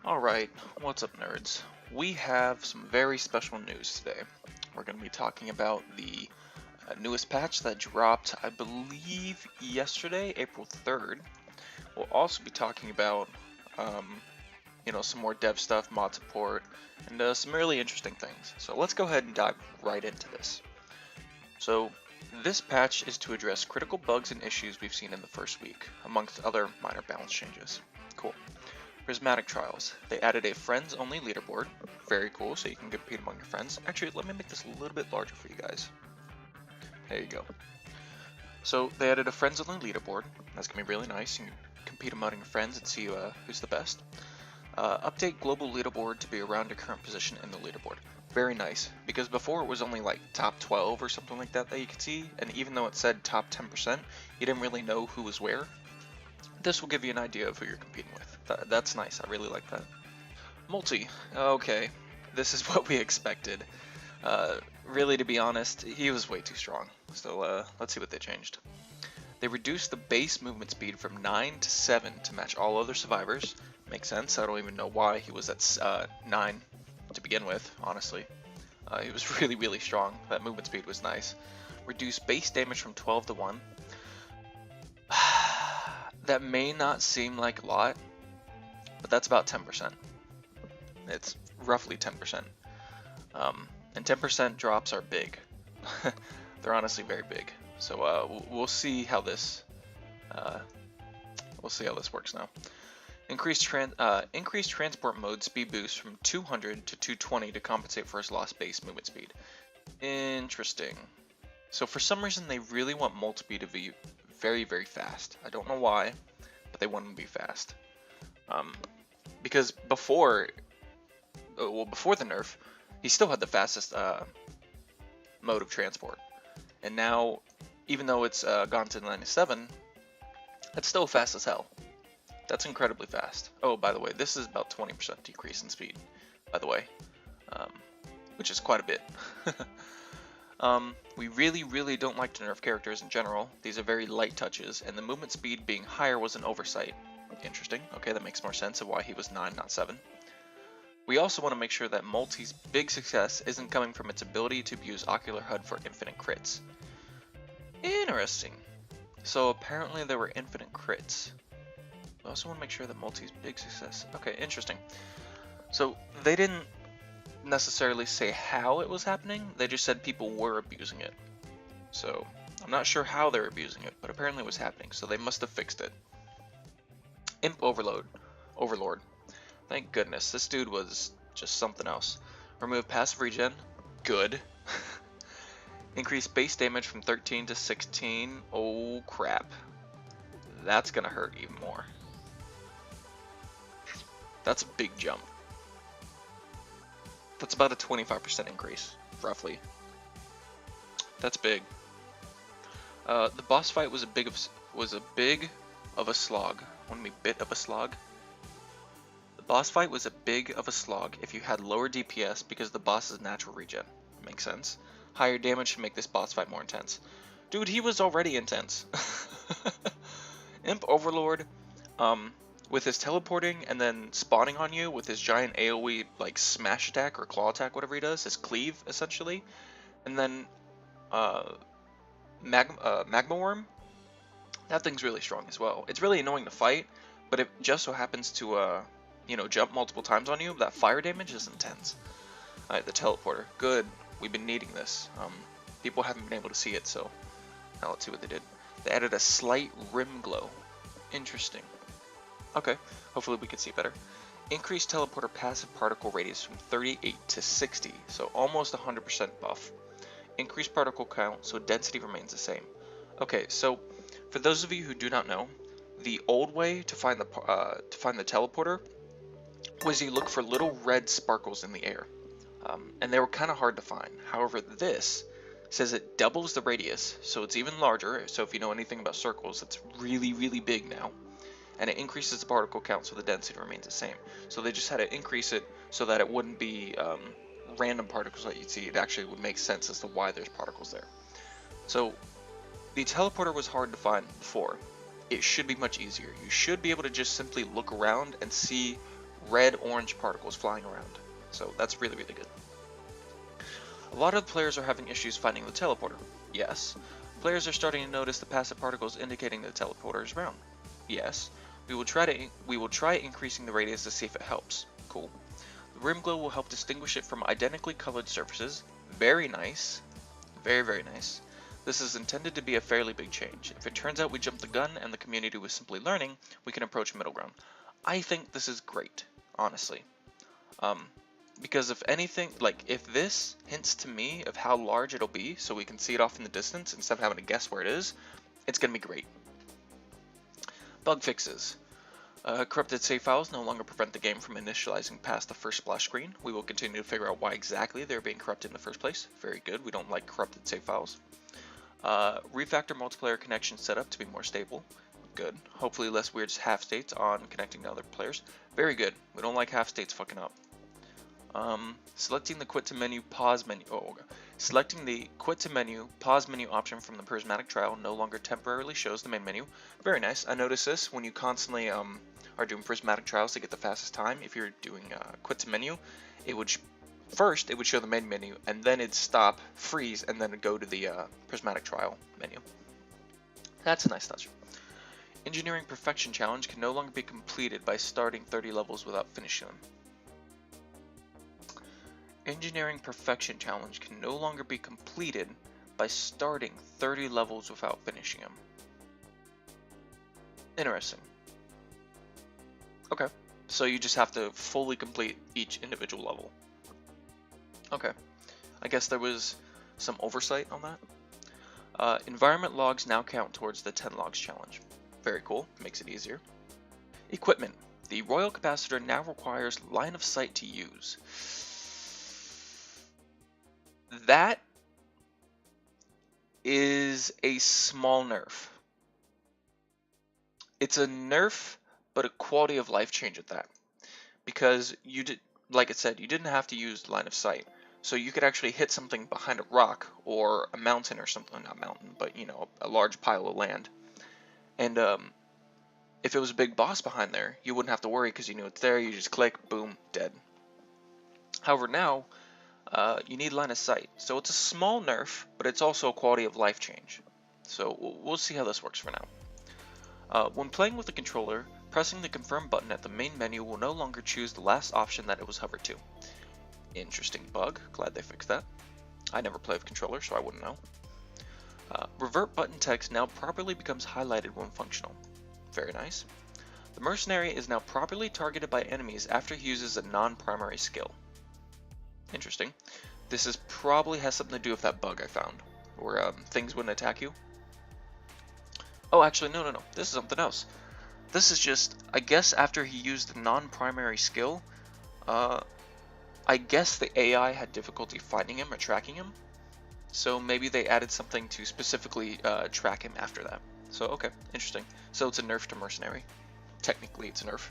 Alright, what's up nerds? We have some very special news today. We're going to be talking about the newest patch that dropped, I believe, yesterday, April 3rd. We'll also be talking about, some more dev stuff, mod support, and some really interesting things. So let's go ahead and dive right into this. So this patch is to address critical bugs and issues we've seen in the first week, amongst other minor balance changes. Cool. Prismatic Trials. They added a friends-only leaderboard. Very cool, so you can compete among your friends. Actually, let me make this a little bit larger for you guys. There you go. So they added a friends-only leaderboard. That's going to be really nice. You can compete among your friends and see who's the best. Update global leaderboard to be around your current position in the leaderboard. Very nice, because before it was only like top 12 or something like that you could see, and even though it said top 10%, you didn't really know who was where. This will give you an idea of who you're competing with. That's nice, I really like that. Multi, okay, this is what we expected. Really, to be honest, he was way too strong, so let's see what they changed. They reduced the base movement speed from 9 to 7 to match all other survivors. Makes sense, I don't even know why he was at 9 to begin with, honestly. He was really strong, that movement speed was nice. Reduced base damage from 12 to 1. That may not seem like a lot, but that's about 10%. It's roughly 10%. And 10% drops are big. They're honestly very big. So we'll see how this works now. Increased transport mode speed boost from 200 to 220 to compensate for his lost base movement speed. Interesting. So for some reason they really want multi to be very fast. I don't know why, but they want him to be fast. Because before the nerf, he still had the fastest mode of transport. And now, even though it's gone to 97, that's still fast as hell. That's incredibly fast. Oh, by the way, this is about 20% decrease in speed, by the way, which is quite a bit. We really don't like to nerf characters in general. These are very light touches, and the movement speed being higher was an oversight. Interesting. Okay, that makes more sense of why he was 9, not 7. We also want to make sure that Multi's big success isn't coming from its ability to use Ocular HUD for infinite crits. Interesting. So apparently there were infinite crits. We also want to make sure that Multi's big success... Okay, interesting. So they didn't necessarily say how it was happening, they just said people were abusing it. So I'm not sure how they're abusing it, but apparently it was happening, so they must have fixed it. Imp Overlord. Thank goodness, this dude was just something else. Remove passive regen, good. Increase base damage from 13 to 16, oh crap. That's gonna hurt even more. That's a big jump. That's about a 25% increase, roughly. That's big. The boss fight was a bit of a slog. Bit of a slog. The boss fight was a big of a slog if you had lower DPS because the boss is natural regen. Makes sense. Higher damage should make this boss fight more intense. Dude, he was already intense. Imp Overlord, with his teleporting and then spawning on you with his giant AoE like smash attack or claw attack, whatever he does, his cleave essentially, and then Magma Worm, that thing's really strong as well. It's really annoying to fight, but it just so happens to jump multiple times on you. That fire damage is intense. Alright, the teleporter, good. We've been needing this. People haven't been able to see it, so now let's see what they did. They added a slight rim glow. Interesting. Okay, hopefully we can see better. Increased teleporter passive particle radius from 38 to 60, so almost 100% buff. Increased particle count, so density remains the same. Okay, so for those of you who do not know, the old way to find the teleporter was you look for little red sparkles in the air, and they were kind of hard to find. However, this says it doubles the radius, so it's even larger. So if you know anything about circles, it's really big now. And it increases the particle count so the density remains the same. So they just had to increase it so that it wouldn't be random particles that you'd see. It actually would make sense as to why there's particles there. So the teleporter was hard to find before. It should be much easier. You should be able to just simply look around and see red orange particles flying around. So that's really good. A lot of players are having issues finding the teleporter. Yes. Players are starting to notice the passive particles indicating the teleporter is around. Yes. We will try increasing the radius to see if it helps. Cool. The rim glow will help distinguish it from identically colored surfaces. Very nice. Very nice. This is intended to be a fairly big change. If it turns out we jumped the gun and the community was simply learning, we can approach middle ground. I think this is great, honestly. Because if anything, like if this hints to me of how large it'll be so we can see it off in the distance instead of having to guess where it is, it's going to be great. Bug fixes. Corrupted save files no longer prevent the game from initializing past the first splash screen. We will continue to figure out why exactly they're being corrupted in the first place. Very good, we don't like corrupted save files. Refactor multiplayer connection setup to be more stable. Good. Hopefully less weird half states on connecting to other players. Very good. We don't like half states fucking up. Selecting the quit to menu pause menu. Oh, okay. Selecting the quit to menu pause menu option from the prismatic trial no longer temporarily shows the main menu. Very nice. I noticed this when you constantly are doing prismatic trials to get the fastest time. If you're doing quit to menu, it would first it would show the main menu and then it'd stop, freeze, and then go to the prismatic trial menu. That's a nice touch. Engineering Perfection Challenge can no longer be completed by starting 30 levels without finishing them. Engineering Perfection Challenge can no longer be completed by starting 30 levels without finishing them. Interesting. Okay, so you just have to fully complete each individual level. Okay, I guess there was some oversight on that. Environment logs now count towards the 10 logs challenge. Very cool, makes it easier. Equipment. The Royal Capacitor now requires line of sight to use. That is a small nerf. It's a nerf, but a quality of life change at that. Because you did, like it said, you didn't have to use line of sight. So you could actually hit something behind a rock or a mountain or something, not mountain, but you know, a large pile of land. And if it was a big boss behind there, you wouldn't have to worry because you knew it's there. You just click, boom, dead. However, now you need line of sight. So it's a small nerf, but it's also a quality of life change. So we'll see how this works for now. When playing with the controller, pressing the confirm button at the main menu will no longer choose the last option that it was hovered to. Interesting bug. Glad they fixed that. I never play with controller, so I wouldn't know. Revert button text now properly becomes highlighted when functional. Very nice. The mercenary is now properly targeted by enemies after he uses a non-primary skill. Interesting. This is probably has something to do with that bug I found, where things wouldn't attack you. Oh, actually, no. This is something else. This is just, I guess after he used a non-primary skill, I guess the AI had difficulty finding him or tracking him. So maybe they added something to specifically track him after that. So, okay, interesting. So it's a nerf to mercenary. Technically, it's a nerf.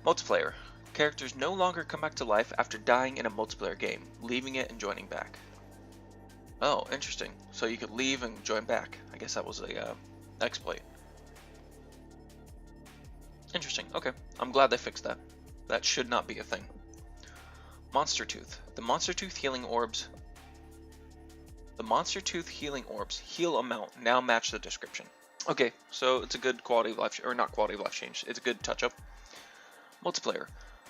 Multiplayer. Characters no longer come back to life after dying in a multiplayer game, leaving it and joining back. Oh, interesting. So you could leave and join back. I guess that was a exploit. Interesting. Okay, I'm glad they fixed that. That should not be a thing. Monster Tooth. The Monster Tooth healing orbs. The Monster Tooth healing orbs heal amount now match the description. Okay, so it's a good quality of life, or not quality of life change. It's a good touch up. Multiplayer.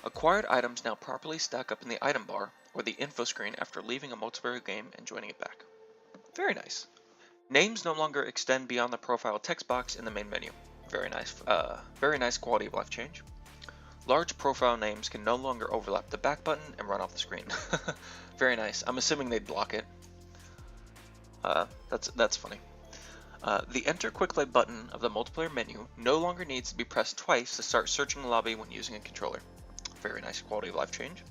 Acquired items now properly stack up in the item bar or the info screen after leaving a multiplayer game and joining it back. Very nice. Names no longer extend beyond the profile text box in the main menu. Very nice quality of life change. Large profile names can no longer overlap the back button and run off the screen. Very nice. I'm assuming they'd block it. That's funny. The Enter Quick Play button of the multiplayer menu no longer needs to be pressed twice to start searching the lobby when using a controller. Very nice quality of life change.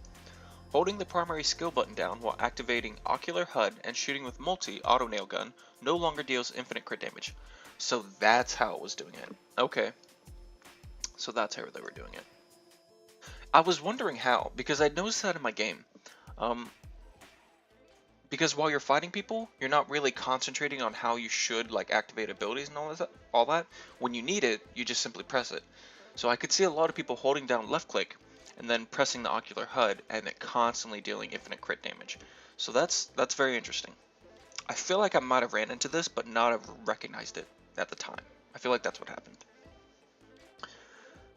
Holding the primary skill button down while activating Ocular HUD and shooting with multi auto nail gun no longer deals infinite crit damage. So that's how it was doing it. Okay. So that's how they were doing it. I was wondering how, because I noticed that in my game. Because while you're fighting people, you're not really concentrating on how you should like activate abilities and all that. When you need it, you just simply press it. So I could see a lot of people holding down left click and then pressing the ocular HUD and it constantly dealing infinite crit damage. So that's very interesting. I feel like I might have ran into this, but not have recognized it at the time. I feel like that's what happened.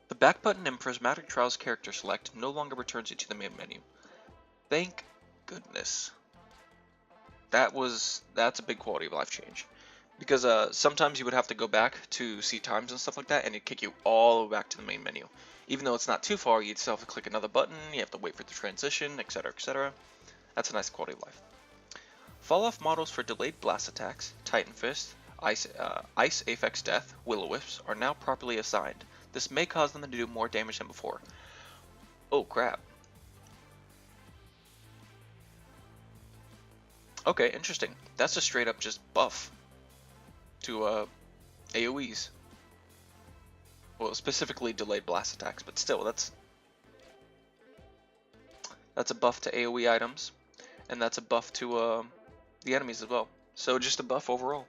The back button in Prismatic Trials character select no longer returns you to the main menu. Thank goodness. That's a big quality of life change. Because sometimes you would have to go back to see times and stuff like that, and it'd kick you all the way back to the main menu. Even though it's not too far, you'd still have to click another button, you have to wait for the transition, etc, etc. That's a nice quality of life. Fall-off models for delayed blast attacks, Titan Fist, Ice Aphex Death, Will-O-Wisps are now properly assigned. This may cause them to do more damage than before. Oh crap. Okay, interesting. That's a straight up just buff to AoEs. Well, specifically delayed blast attacks, but still, that's a buff to AoE items, and that's a buff to the enemies as well. So just a buff overall.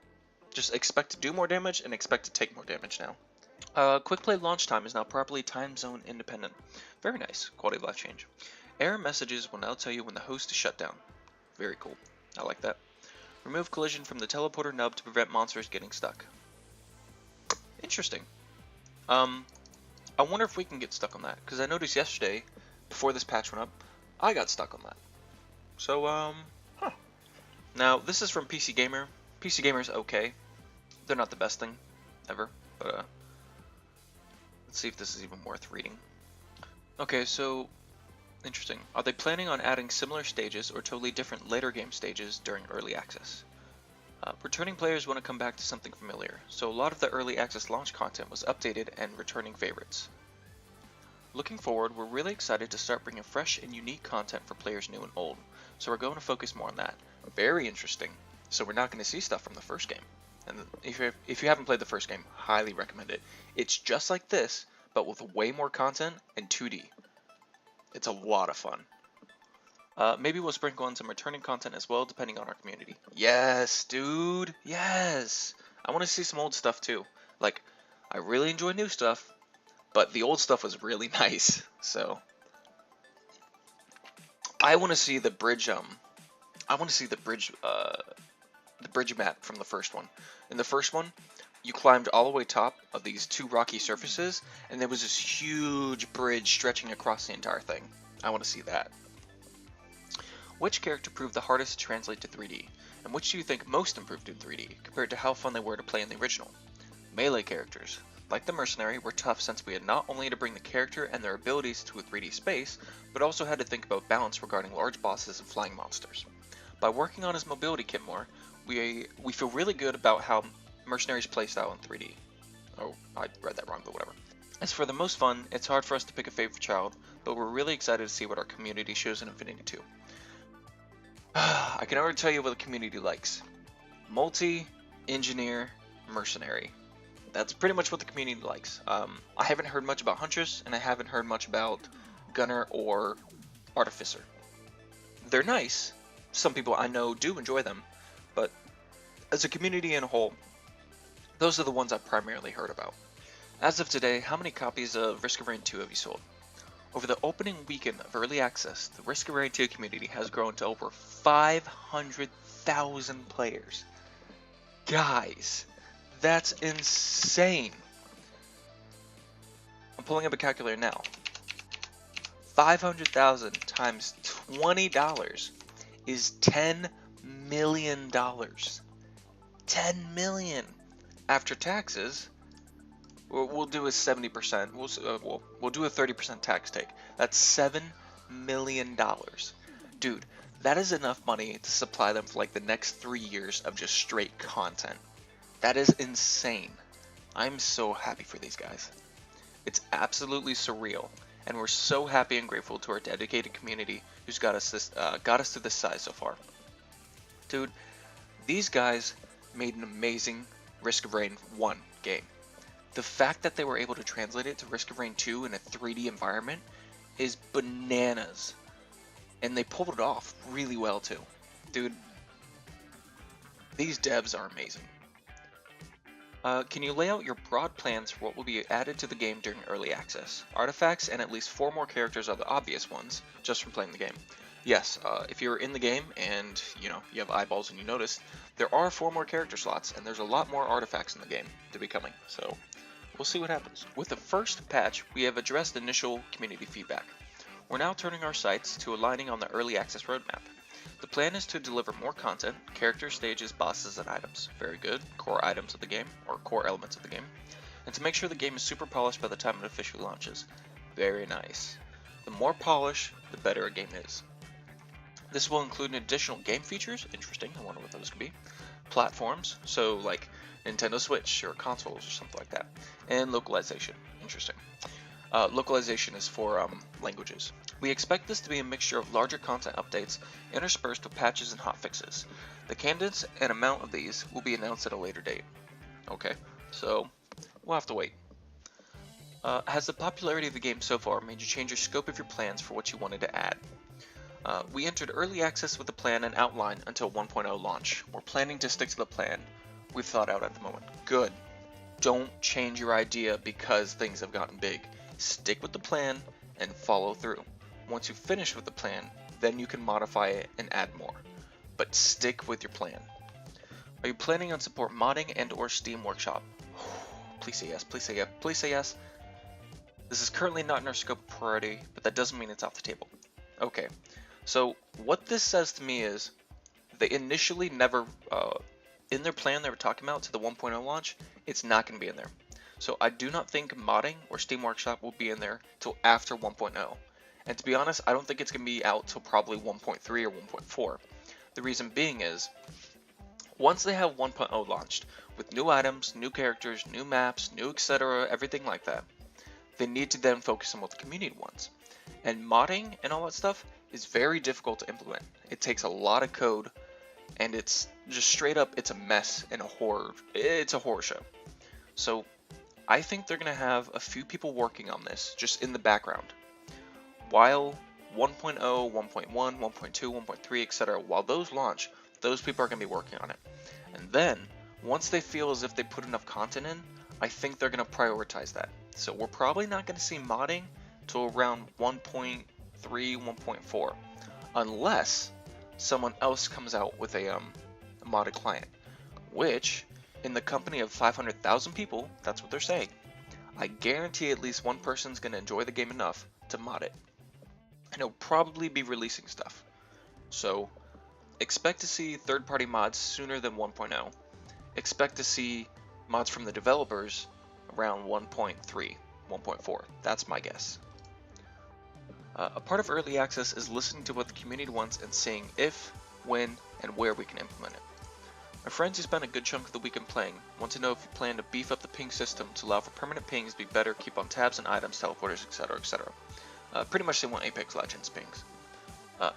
Just expect to do more damage and expect to take more damage now. Quick play launch time is now properly time zone independent. Very nice, quality of life change. Error messages will now tell you when the host is shut down. Very cool. I like that. Remove collision from the teleporter nub to prevent monsters getting stuck. Interesting. I wonder if we can get stuck on that, because I noticed yesterday, before this patch went up, I got stuck on that. So, Now, this is from PC Gamer. PC Gamer's okay. They're not the best thing ever, but, let's see if this is even worth reading. Okay, so, interesting. Are they planning on adding similar stages or totally different later game stages during early access? Returning players want to come back to something familiar, so a lot of the early access launch content was updated and returning favorites. Looking forward, we're really excited to start bringing fresh and unique content for players new and old, so we're going to focus more on that. Very interesting. So we're not going to see stuff from the first game. And if you haven't played the first game, highly recommend it. It's just like this, but with way more content and 2D. It's a lot of fun. Maybe we'll sprinkle in some returning content as well, depending on our community. Yes, dude. Yes. I want to see some old stuff too. Like, I really enjoy new stuff, but the old stuff was really nice. So, I want to see the bridge. I want to see the bridge map from the first one. In the first one, you climbed all the way top of these two rocky surfaces, and there was this huge bridge stretching across the entire thing. I want to see that. Which character proved the hardest to translate to 3D, and which do you think most improved in 3D, compared to how fun they were to play in the original? Melee characters, like the Mercenary, were tough since we had not only to bring the character and their abilities to a 3D space, but also had to think about balance regarding large bosses and flying monsters. By working on his mobility kit more, we feel really good about how Mercenary's playstyle in 3D. Oh, I read that wrong, but whatever. As for the most fun, it's hard for us to pick a favorite child, but we're really excited to see what our community shows in Infinity 2. I can already tell you what the community likes. Multi, Engineer, Mercenary. That's pretty much what the community likes. I haven't heard much about Huntress, and I haven't heard much about Gunner or Artificer. They're nice. Some people I know do enjoy them, but as a community in a whole, those are the ones I've primarily heard about. As of today, how many copies of Risk of Rain 2 have you sold? Over the opening weekend of Early Access, the Risk of Rain 2 community has grown to over 500,000 players. Guys, that's insane. I'm pulling up a calculator now. 500,000 times $20 is $10 million. 10 million. After taxes, we'll do a 70%. We'll do a 30% tax take. That's $7 million. Dude, that is enough money to supply them for like the next 3 years of just straight content. That is insane. I'm so happy for these guys. It's absolutely surreal, and we're so happy and grateful to our dedicated community who's got us to this size so far. Dude, these guys made an amazing Risk of Rain 1 game. The fact that they were able to translate it to Risk of Rain 2 in a 3D environment is bananas. And they pulled it off really well too. Dude, these devs are amazing. Can you lay out your broad plans for what will be added to the game during early access? Artifacts and at least 4 more characters are the obvious ones, just from playing the game. Yes, if you're in the game and you have eyeballs and you notice, there are 4 more character slots, and there's a lot more artifacts in the game to be coming. So we'll see what happens. With the first patch, we have addressed initial community feedback. We're now turning our sights to aligning on the early access roadmap. The plan is to deliver more content, characters, stages, bosses, and items. Very good. Core items of the game, or core elements of the game. And to make sure the game is super polished by the time it officially launches. Very nice. The more polish, the better a game is. This will include additional game features. Interesting, I wonder what those could be. Platforms, so like Nintendo Switch or consoles or something like that. And localization. Interesting. Localization is for languages. We expect this to be a mixture of larger content updates interspersed with patches and hotfixes. The candidates and amount of these will be announced at a later date. Okay, so we'll have to wait. Has the popularity of the game so far made you change your scope of your plans for what you wanted to add? We entered early access with a plan and outline until 1.0 launch. We're planning to stick to the plan we've thought out at the moment. Good. Don't change your idea because things have gotten big. Stick with the plan and follow through. Once you finish with the plan, then you can modify it and add more. But stick with your plan. Are you planning on support modding and or Steam Workshop? Please say yes, please say yes, please say yes. This is currently not in our scope of priority, but that doesn't mean it's off the table. Okay, so what this says to me is they initially never, in their plan they were talking about to the 1.0 launch, it's not going to be in there. So I do not think modding or Steam Workshop will be in there till after 1.0. And to be honest, I don't think it's going to be out till probably 1.3 or 1.4. The reason being is, once they have 1.0 launched, with new items, new characters, new maps, new etc, everything like that, they need to then focus on what the community wants. And modding and all that stuff is very difficult to implement. It takes a lot of code, and it's just straight up, it's a mess and it's a horror show. So I think they're going to have a few people working on this just in the background. While 1.0, 1.1, 1.2, 1.3, etc., while those launch, those people are going to be working on it. And then, once they feel as if they put enough content in, I think they're going to prioritize that. So we're probably not going to see modding till around 1.3, 1.4, unless someone else comes out with a modded client, which, in the company of 500,000 people, that's what they're saying. I guarantee at least one person's going to enjoy the game enough to mod it. And it'll probably be releasing stuff. So expect to see third-party mods sooner than 1.0. Expect to see mods from the developers around 1.3, 1.4. That's my guess. A part of early access is listening to what the community wants and seeing if, when, and where we can implement it. My friends who spent a good chunk of the weekend playing want to know if you plan to beef up the ping system to allow for permanent pings to be better, keep on tabs and items, teleporters, etc, etc. Pretty much they want Apex Legends pings.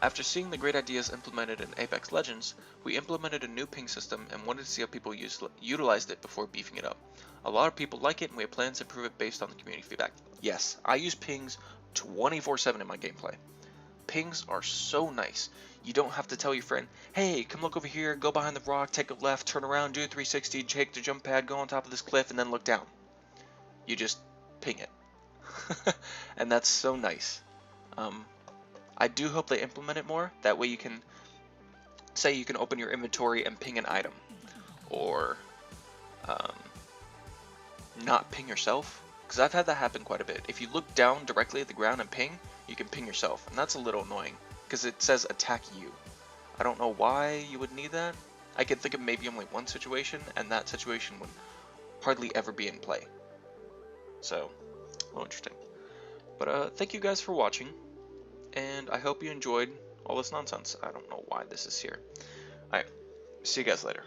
After seeing the great ideas implemented in Apex Legends, we implemented a new ping system and wanted to see how people utilized it before beefing it up. A lot of people like it and we have plans to improve it based on the community feedback. Yes, I use pings 24/7 in my gameplay. Pings are so nice. You don't have to tell your friend, hey, come look over here, go behind the rock, take a left, turn around, do a 360, take the jump pad, go on top of this cliff, and then look down. You just ping it. And that's so nice. I do hope they implement it more. That way you can say you can open your inventory and ping an item, or not ping yourself, because I've had that happen quite a bit. If you look down directly at the ground and ping, you can ping yourself, and that's a little annoying because it says attack you. I don't know why you would need that. I can think of maybe only one situation, and that situation would hardly ever be in play. So, a little interesting. But thank you guys for watching, and I hope you enjoyed all this nonsense. I don't know why this is here. Alright, see you guys later.